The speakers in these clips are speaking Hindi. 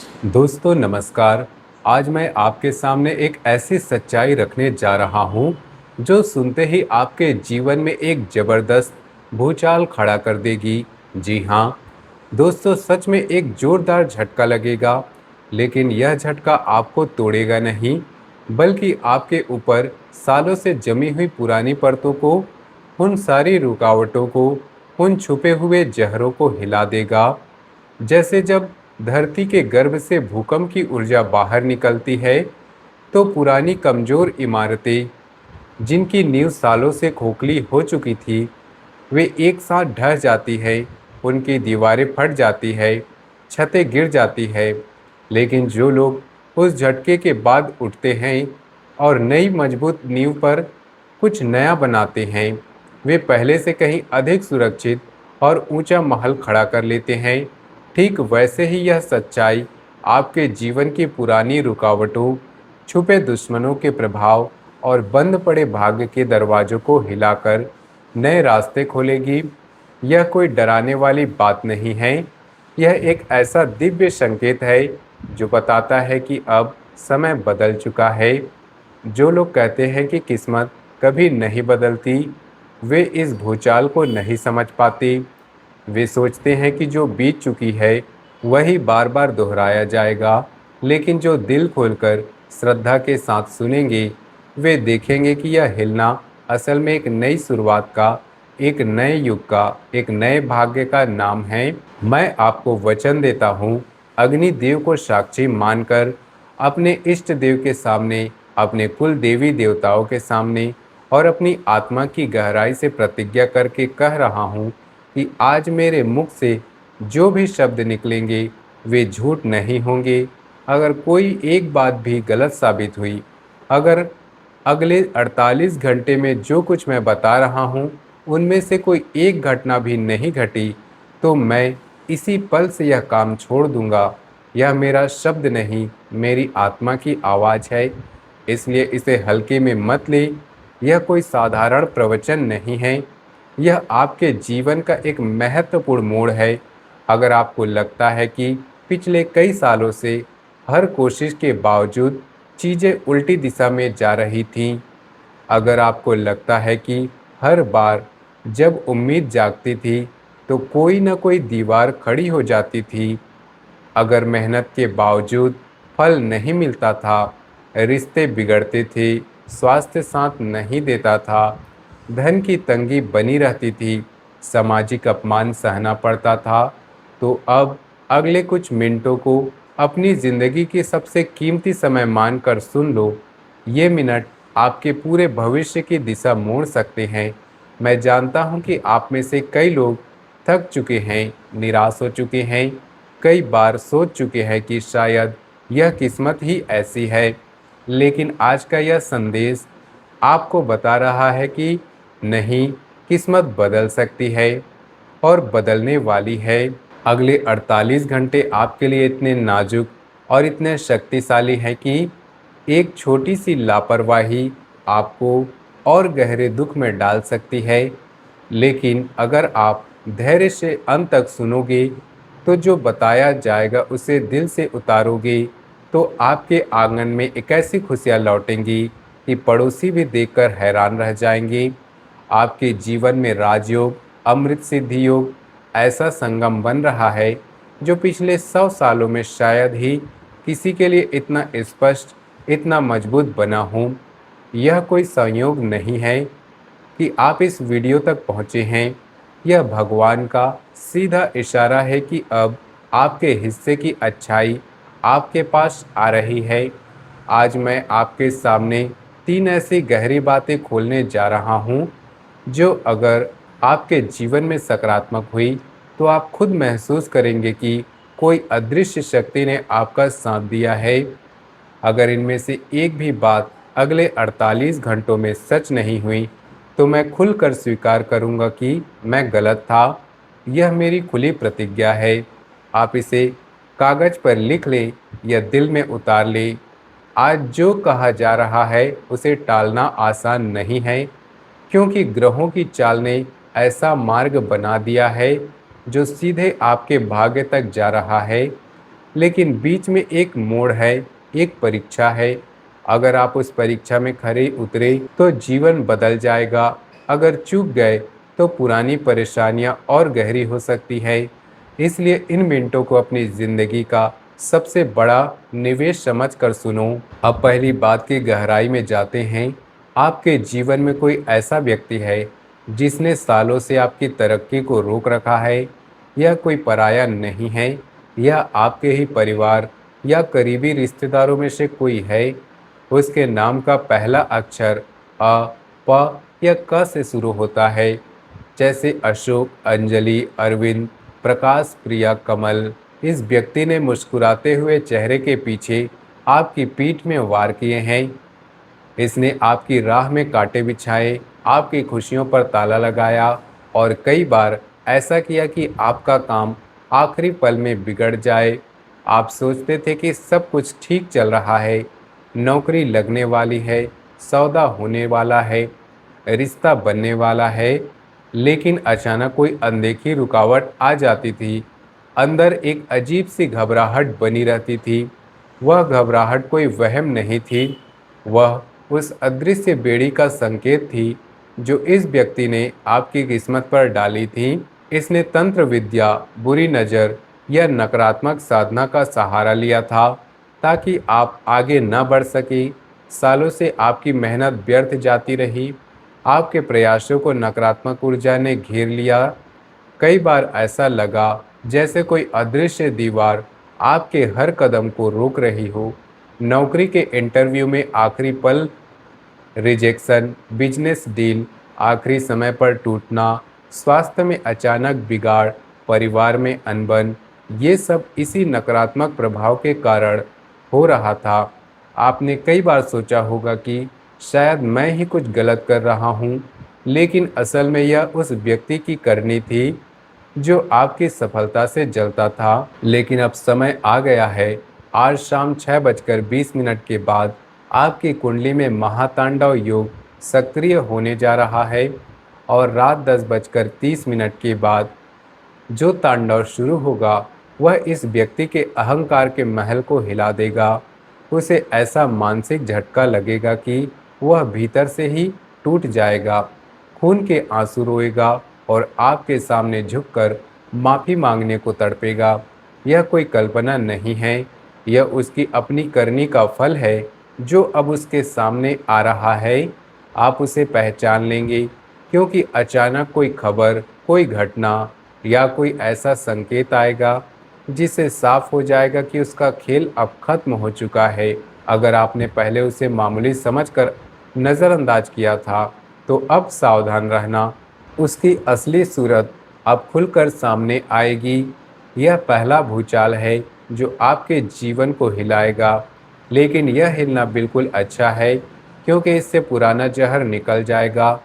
दोस्तों नमस्कार। आज मैं आपके सामने एक ऐसी सच्चाई रखने जा रहा हूँ जो सुनते ही आपके जीवन में एक जबरदस्त भूचाल खड़ा कर देगी। जी हाँ दोस्तों, सच में एक जोरदार झटका लगेगा, लेकिन यह झटका आपको तोड़ेगा नहीं, बल्कि आपके ऊपर सालों से जमी हुई पुरानी परतों को, उन सारी रुकावटों को, उन छुपे हुए जहरों को हिला देगा। जैसे जब धरती के गर्भ से भूकंप की ऊर्जा बाहर निकलती है, तो पुरानी कमजोर इमारतें, जिनकी नींव सालों से खोखली हो चुकी थी, वे एक साथ ढह जाती है, उनकी दीवारें फट जाती है, छतें गिर जाती है। लेकिन जो लोग उस झटके के बाद उठते हैं और नई मजबूत नींव पर कुछ नया बनाते हैं, वे पहले से कहीं अधिक सुरक्षित और ऊंचा महल खड़ा कर लेते हैं। ठीक वैसे ही यह सच्चाई आपके जीवन की पुरानी रुकावटों, छुपे दुश्मनों के प्रभाव और बंद पड़े भाग्य के दरवाजों को हिलाकर नए रास्ते खोलेगी। यह कोई डराने वाली बात नहीं है, यह एक ऐसा दिव्य संकेत है जो बताता है कि अब समय बदल चुका है। जो लोग कहते हैं कि किस्मत कभी नहीं बदलती, वे इस भूचाल को नहीं समझ पाते। वे सोचते हैं कि जो बीत चुकी है वही बार बार दोहराया जाएगा, लेकिन जो दिल खोलकर श्रद्धा के साथ सुनेंगे, वे देखेंगे कि यह हिलना असल में एक नई शुरुआत का, एक नए युग का, एक नए भाग्य का नाम है। मैं आपको वचन देता हूँ, अग्नि देव को साक्षी मानकर, अपने इष्ट देव के सामने, अपने कुल देवी देवताओं के सामने और अपनी आत्मा की गहराई से प्रतिज्ञा करके कह रहा हूँ कि आज मेरे मुख से जो भी शब्द निकलेंगे वे झूठ नहीं होंगे। अगर कोई एक बात भी गलत साबित हुई, अगर अगले 48 घंटे में जो कुछ मैं बता रहा हूँ उनमें से कोई एक घटना भी नहीं घटी, तो मैं इसी पल से यह काम छोड़ दूंगा। यह मेरा शब्द नहीं, मेरी आत्मा की आवाज़ है, इसलिए इसे हल्के में मत ले। यह कोई साधारण प्रवचन नहीं है, यह आपके जीवन का एक महत्वपूर्ण मोड़ है। अगर आपको लगता है कि पिछले कई सालों से हर कोशिश के बावजूद चीज़ें उल्टी दिशा में जा रही थीं, अगर आपको लगता है कि हर बार जब उम्मीद जागती थी तो कोई न कोई दीवार खड़ी हो जाती थी, अगर मेहनत के बावजूद फल नहीं मिलता था, रिश्ते बिगड़ते थे, स्वास्थ्य साथ नहीं देता था, धन की तंगी बनी रहती थी, सामाजिक अपमान सहना पड़ता था, तो अब अगले कुछ मिनटों को अपनी ज़िंदगी की सबसे कीमती समय मानकर सुन लो। ये मिनट आपके पूरे भविष्य की दिशा मोड़ सकते हैं। मैं जानता हूँ कि आप में से कई लोग थक चुके हैं, निराश हो चुके हैं, कई बार सोच चुके हैं कि शायद यह किस्मत ही ऐसी है। लेकिन आज का यह संदेश आपको बता रहा है कि नहीं, किस्मत बदल सकती है और बदलने वाली है। अगले 48 घंटे आपके लिए इतने नाजुक और इतने शक्तिशाली हैं कि एक छोटी सी लापरवाही आपको और गहरे दुख में डाल सकती है। लेकिन अगर आप धैर्य से अंत तक सुनोगे, तो जो बताया जाएगा उसे दिल से उतारोगे, तो आपके आंगन में एक ऐसी खुशियाँ लौटेंगी कि पड़ोसी भी देखकर हैरान रह जाएंगे। आपके जीवन में राजयोग, अमृत सिद्धि योग, ऐसा संगम बन रहा है जो पिछले 100 सालों में शायद ही किसी के लिए इतना स्पष्ट, इतना मजबूत बना हो। यह कोई संयोग नहीं है कि आप इस वीडियो तक पहुँचे हैं, यह भगवान का सीधा इशारा है कि अब आपके हिस्से की अच्छाई आपके पास आ रही है। आज मैं आपके सामने 3 ऐसी गहरी बातें खोलने जा रहा हूँ जो अगर आपके जीवन में सकारात्मक हुई तो आप खुद महसूस करेंगे कि कोई अदृश्य शक्ति ने आपका साथ दिया है। अगर इनमें से एक भी बात अगले 48 घंटों में सच नहीं हुई, तो मैं खुलकर स्वीकार करूंगा कि मैं गलत था। यह मेरी खुली प्रतिज्ञा है। आप इसे कागज़ पर लिख लें या दिल में उतार लें। आज जो कहा जा रहा है उसे टालना आसान नहीं है, क्योंकि ग्रहों की चाल ने ऐसा मार्ग बना दिया है जो सीधे आपके भाग्य तक जा रहा है। लेकिन बीच में एक मोड़ है, एक परीक्षा है। अगर आप उस परीक्षा में खरे उतरे तो जीवन बदल जाएगा। अगर चूक गए तो पुरानी परेशानियां और गहरी हो सकती है। इसलिए इन मिनटों को अपनी जिंदगी का सबसे बड़ा निवेश समझकर सुनो। अब पहली बात की गहराई में जाते हैं। आपके जीवन में कोई ऐसा व्यक्ति है जिसने सालों से आपकी तरक्की को रोक रखा है? यह कोई पराया नहीं है, यह आपके ही परिवार या करीबी रिश्तेदारों में से कोई है। उसके नाम का पहला अक्षर अ, प या क से शुरू होता है, जैसे अशोक, अंजलि, अरविंद, प्रकाश, प्रिया, कमल। इस व्यक्ति ने मुस्कुराते हुए चेहरे के पीछे आपकी पीठ में वार किए हैं। इसने आपकी राह में कांटे बिछाए, आपकी खुशियों पर ताला लगाया और कई बार ऐसा किया कि आपका काम आखिरी पल में बिगड़ जाए। आप सोचते थे कि सब कुछ ठीक चल रहा है, नौकरी लगने वाली है, सौदा होने वाला है, रिश्ता बनने वाला है, लेकिन अचानक कोई अनदेखी रुकावट आ जाती थी। अंदर एक अजीब सी घबराहट बनी रहती थी। वह घबराहट कोई वहम नहीं थी, वह उस अदृश्य बेड़ी का संकेत थी जो इस व्यक्ति ने आपकी किस्मत पर डाली थी। इसने तंत्र विद्या, बुरी नज़र या नकारात्मक साधना का सहारा लिया था ताकि आप आगे न बढ़ सके। सालों से आपकी मेहनत व्यर्थ जाती रही, आपके प्रयासों को नकारात्मक ऊर्जा ने घेर लिया। कई बार ऐसा लगा जैसे कोई अदृश्य दीवार आपके हर कदम को रोक रही हो। नौकरी के इंटरव्यू में आखिरी पल रिजेक्शन, बिजनेस डील आखिरी समय पर टूटना, स्वास्थ्य में अचानक बिगाड़, परिवार में अनबन, ये सब इसी नकारात्मक प्रभाव के कारण हो रहा था। आपने कई बार सोचा होगा कि शायद मैं ही कुछ गलत कर रहा हूँ, लेकिन असल में यह उस व्यक्ति की करनी थी जो आपकी सफलता से जलता था। लेकिन अब समय आ गया है। आज शाम 6:20 के बाद आपकी कुंडली में महातांडव योग सक्रिय होने जा रहा है और रात 10:30 के बाद जो तांडव शुरू होगा वह इस व्यक्ति के अहंकार के महल को हिला देगा। उसे ऐसा मानसिक झटका लगेगा कि वह भीतर से ही टूट जाएगा, खून के आंसू रोएगा और आपके सामने झुककर माफ़ी मांगने को तड़पेगा। यह कोई कल्पना नहीं है, यह उसकी अपनी करनी का फल है जो अब उसके सामने आ रहा है। आप उसे पहचान लेंगे क्योंकि अचानक कोई खबर, कोई घटना या कोई ऐसा संकेत आएगा जिससे साफ हो जाएगा कि उसका खेल अब खत्म हो चुका है। अगर आपने पहले उसे मामूली समझकर नज़रअंदाज किया था, तो अब सावधान रहना, उसकी असली सूरत अब खुलकर सामने आएगी। यह पहला भूचाल है जो आपके जीवन को हिलाएगा, लेकिन यह हिलना बिल्कुल अच्छा है क्योंकि इससे पुराना जहर निकल जाएगा।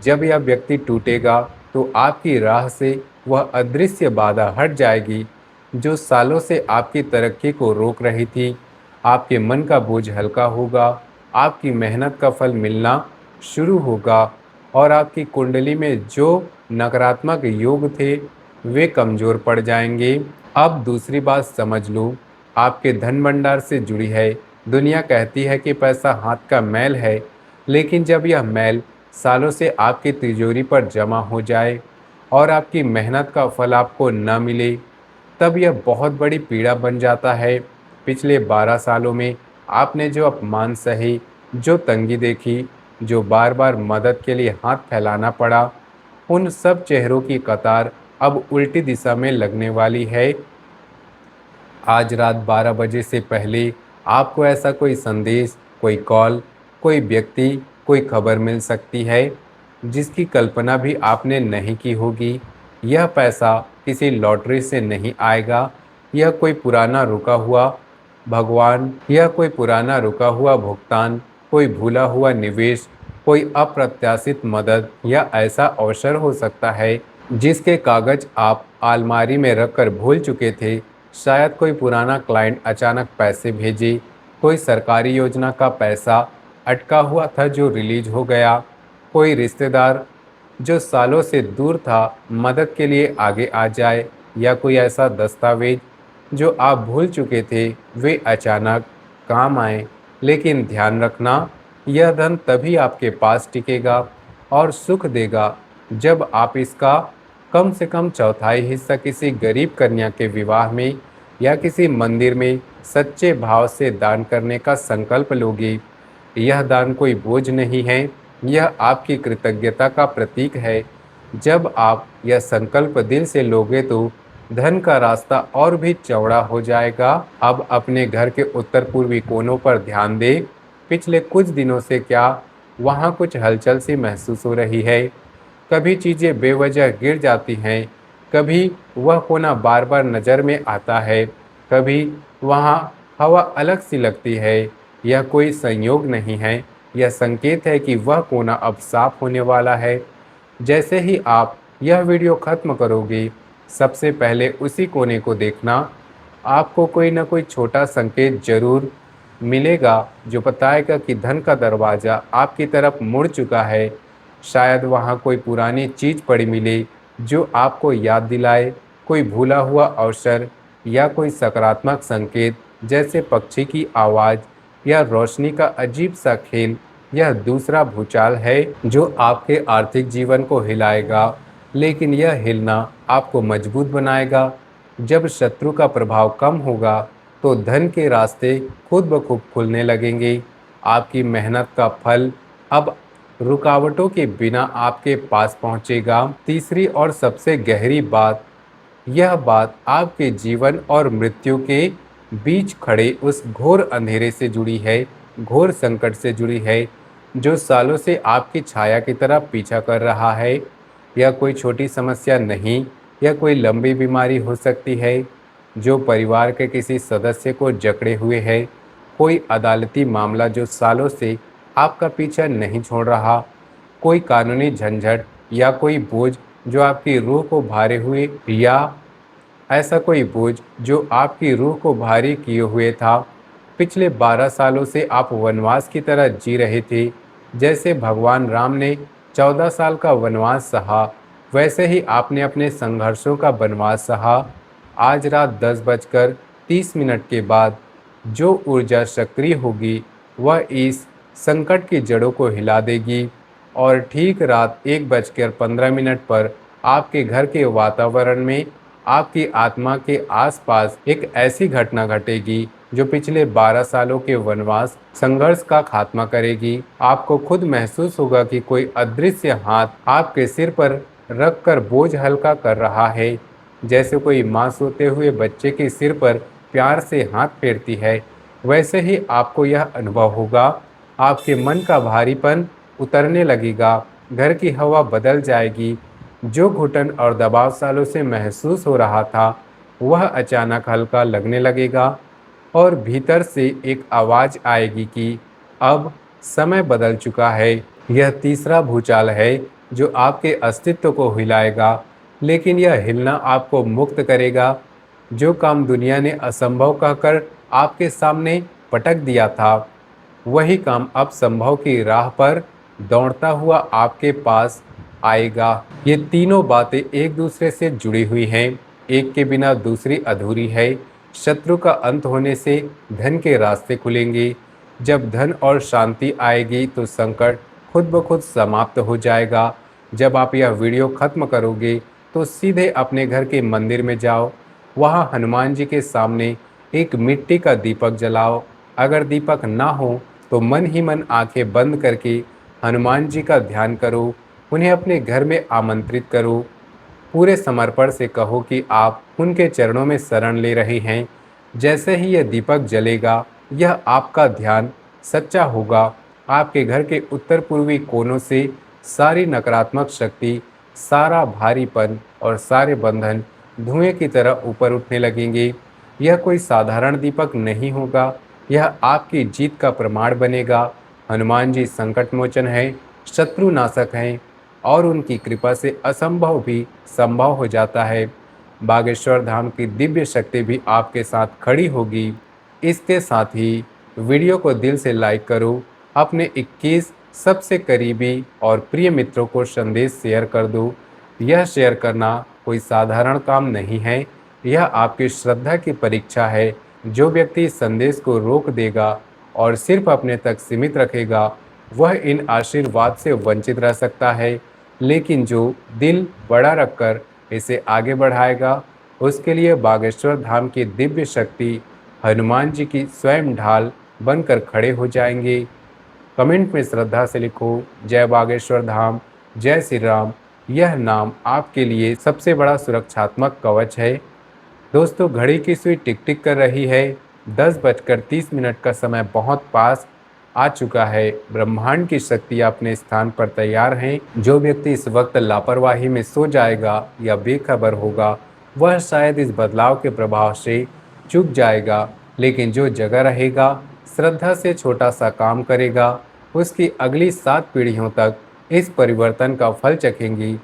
जब यह व्यक्ति टूटेगा तो आपकी राह से वह अदृश्य बाधा हट जाएगी जो सालों से आपकी तरक्की को रोक रही थी। आपके मन का बोझ हल्का होगा, आपकी मेहनत का फल मिलना शुरू होगा और आपकी कुंडली में जो नकारात्मक योग थे वे कमज़ोर पड़ जाएंगे। अब दूसरी बात समझ लो, आपके धन भंडार से जुड़ी है। दुनिया कहती है कि पैसा हाथ का मैल है, लेकिन जब यह मैल सालों से आपकी तिजोरी पर जमा हो जाए और आपकी मेहनत का फल आपको न मिले, तब यह बहुत बड़ी पीड़ा बन जाता है। पिछले 12 सालों में आपने जो अपमान सहे, जो तंगी देखी, जो बार बार मदद के लिए हाथ फैलाना पड़ा, उन सब चेहरों की कतार अब उल्टी दिशा में लगने वाली है। आज रात 12 बजे से पहले आपको ऐसा कोई संदेश, कोई कॉल, कोई व्यक्ति, कोई खबर मिल सकती है जिसकी कल्पना भी आपने नहीं की होगी। यह पैसा किसी लॉटरी से नहीं आएगा, यह कोई पुराना रुका हुआ भगवान यह कोई पुराना रुका हुआ भुगतान, कोई भूला हुआ निवेश, कोई अप्रत्याशित मदद या ऐसा अवसर हो सकता है जिसके कागज आप अलमारी में रखकर भूल चुके थे। शायद कोई पुराना क्लाइंट अचानक पैसे भेजे, कोई सरकारी योजना का पैसा अटका हुआ था जो रिलीज हो गया, कोई रिश्तेदार जो सालों से दूर था मदद के लिए आगे आ जाए, या कोई ऐसा दस्तावेज जो आप भूल चुके थे वे अचानक काम आए। लेकिन ध्यान रखना, यह धन तभी आपके पास टिकेगा और सुख देगा जब आप इसका कम से कम चौथाई हिस्सा किसी गरीब कन्या के विवाह में या किसी मंदिर में सच्चे भाव से दान करने का संकल्प लोगे। यह दान कोई बोझ नहीं है, यह आपकी कृतज्ञता का प्रतीक है। जब आप यह संकल्प दिल से लोगे तो धन का रास्ता और भी चौड़ा हो जाएगा। अब अपने घर के उत्तर पूर्वी कोनों पर ध्यान दें। पिछले कुछ दिनों से क्या वहाँ कुछ हलचल सी महसूस हो रही है? कभी चीज़ें बेवजह गिर जाती हैं, कभी वह कोना बार बार नज़र में आता है, कभी वहाँ हवा अलग सी लगती है। यह कोई संयोग नहीं है, यह संकेत है कि वह कोना अब साफ होने वाला है। जैसे ही आप यह वीडियो खत्म करोगे, सबसे पहले उसी कोने को देखना। आपको कोई ना कोई छोटा संकेत जरूर मिलेगा जो बताएगा कि धन का दरवाज़ा आपकी तरफ मुड़ चुका है। शायद वहाँ कोई पुरानी चीज़ पड़ी मिले जो आपको याद दिलाए, कोई भूला हुआ अवसर या कोई सकारात्मक संकेत जैसे पक्षी की आवाज़ या रोशनी का अजीब सा खेल। यह दूसरा भूचाल है जो आपके आर्थिक जीवन को हिलाएगा, लेकिन यह हिलना आपको मजबूत बनाएगा। जब शत्रु का प्रभाव कम होगा तो धन के रास्ते खुद ब खुद खुलने लगेंगे। आपकी मेहनत का फल अब रुकावटों के बिना आपके पास पहुंचेगा। तीसरी और सबसे गहरी बात, यह बात आपके जीवन और मृत्यु के बीच खड़े उस घोर अंधेरे से जुड़ी है, घोर संकट से जुड़ी है जो सालों से आपकी छाया की तरह पीछा कर रहा है। यह कोई छोटी समस्या नहीं, यह कोई लंबी बीमारी हो सकती है जो परिवार के किसी सदस्य को जकड़े हुए है, कोई अदालती मामला जो सालों से आपका पीछा नहीं छोड़ रहा, कोई कानूनी झंझट या कोई बोझ जो आपकी रूह को भारे हुए या ऐसा कोई बोझ जो आपकी रूह को भारी किए हुए था। पिछले 12 सालों से आप वनवास की तरह जी रहे थे। जैसे भगवान राम ने 14 साल का वनवास सहा, वैसे ही आपने अपने संघर्षों का वनवास सहा। आज रात 10:30 के बाद जो ऊर्जा सक्रिय होगी वह इस संकट की जड़ों को हिला देगी और ठीक रात 1:15 पर आपके घर के वातावरण में, आपकी आत्मा के आसपास एक ऐसी घटना घटेगी जो पिछले 12 सालों के वनवास संघर्ष का खात्मा करेगी। आपको खुद महसूस होगा कि कोई अदृश्य हाथ आपके सिर पर रखकर बोझ हल्का कर रहा है, जैसे कोई माँ सोते हुए बच्चे के सिर पर प्यार से हाथ फेरती है। वैसे ही आपको यह अनुभव होगा। आपके मन का भारीपन उतरने लगेगा, घर की हवा बदल जाएगी। जो घुटन और दबाव सालों से महसूस हो रहा था वह अचानक हल्का लगने लगेगा और भीतर से एक आवाज़ आएगी कि अब समय बदल चुका है। यह तीसरा भूचाल है जो आपके अस्तित्व को हिलाएगा, लेकिन यह हिलना आपको मुक्त करेगा। जो काम दुनिया ने असंभव कहकर आपके सामने पटक दिया था, वही काम अब संभव की राह पर दौड़ता हुआ आपके पास आएगा। ये तीनों बातें एक दूसरे से जुड़ी हुई हैं, एक के बिना दूसरी अधूरी है। शत्रु का अंत होने से धन के रास्ते खुलेंगे। जब धन और शांति आएगी तो संकट खुद ब खुद समाप्त हो जाएगा। जब आप यह वीडियो खत्म करोगे तो सीधे अपने घर के मंदिर में जाओ, वहाँ हनुमान जी के सामने एक मिट्टी का दीपक जलाओ। अगर दीपक ना हो तो मन ही मन आंखें बंद करके हनुमान जी का ध्यान करो, उन्हें अपने घर में आमंत्रित करो। पूरे समर्पण से कहो कि आप उनके चरणों में शरण ले रहे हैं। जैसे ही यह दीपक जलेगा, यह आपका ध्यान सच्चा होगा। आपके घर के उत्तर पूर्वी कोनों से सारी नकारात्मक शक्ति, सारा भारीपन और सारे बंधन धुएं की तरह ऊपर उठने लगेंगे। यह कोई साधारण दीपक नहीं होगा, यह आपकी जीत का प्रमाण बनेगा। हनुमान जी संकट मोचन है, शत्रु नाशक हैं और उनकी कृपा से असंभव भी संभव हो जाता है। बागेश्वर धाम की दिव्य शक्ति भी आपके साथ खड़ी होगी। इसके साथ ही वीडियो को दिल से लाइक करो, अपने 21 सबसे करीबी और प्रिय मित्रों को संदेश शेयर कर दो। यह शेयर करना कोई साधारण काम नहीं है, यह आपकी श्रद्धा की परीक्षा है। जो व्यक्ति इस संदेश को रोक देगा और सिर्फ अपने तक सीमित रखेगा, वह इन आशीर्वाद से वंचित रह सकता है। लेकिन जो दिल बड़ा रखकर इसे आगे बढ़ाएगा, उसके लिए बागेश्वर धाम की दिव्य शक्ति हनुमान जी की स्वयं ढाल बनकर खड़े हो जाएंगे। कमेंट में श्रद्धा से लिखो, जय बागेश्वर धाम, जय श्री राम। यह नाम आपके लिए सबसे बड़ा सुरक्षात्मक कवच है। दोस्तों, घड़ी की सुई टिक टिक कर रही है। 10:30 का समय बहुत पास आ चुका है। ब्रह्मांड की शक्ति अपने स्थान पर तैयार है। जो व्यक्ति इस वक्त लापरवाही में सो जाएगा या बेखबर होगा, वह शायद इस बदलाव के प्रभाव से चूक जाएगा। लेकिन जो जगा रहेगा, श्रद्धा से छोटा सा काम करेगा, उसकी अगली 7 पीढ़ियों तक इस परिवर्तन का फल चखेंगी।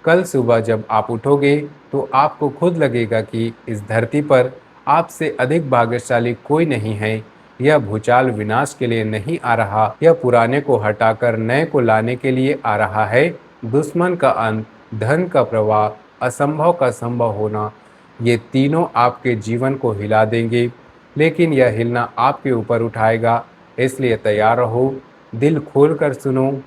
कल सुबह जब आप उठोगे, तो आपको खुद लगेगा कि इस धरती पर आपसे अधिक भाग्यशाली कोई नहीं है। यह भूचाल विनाश के लिए नहीं आ रहा, यह पुराने को हटाकर नए को लाने के लिए आ रहा है। दुश्मन का अंत, धन का प्रवाह, असंभव का संभव होना, ये तीनों आपके जीवन को हिला देंगे। लेकिन यह हिलना आपके ऊपर उठाएगा। इसलिए तैयार रहो, दिल खोल कर सुनो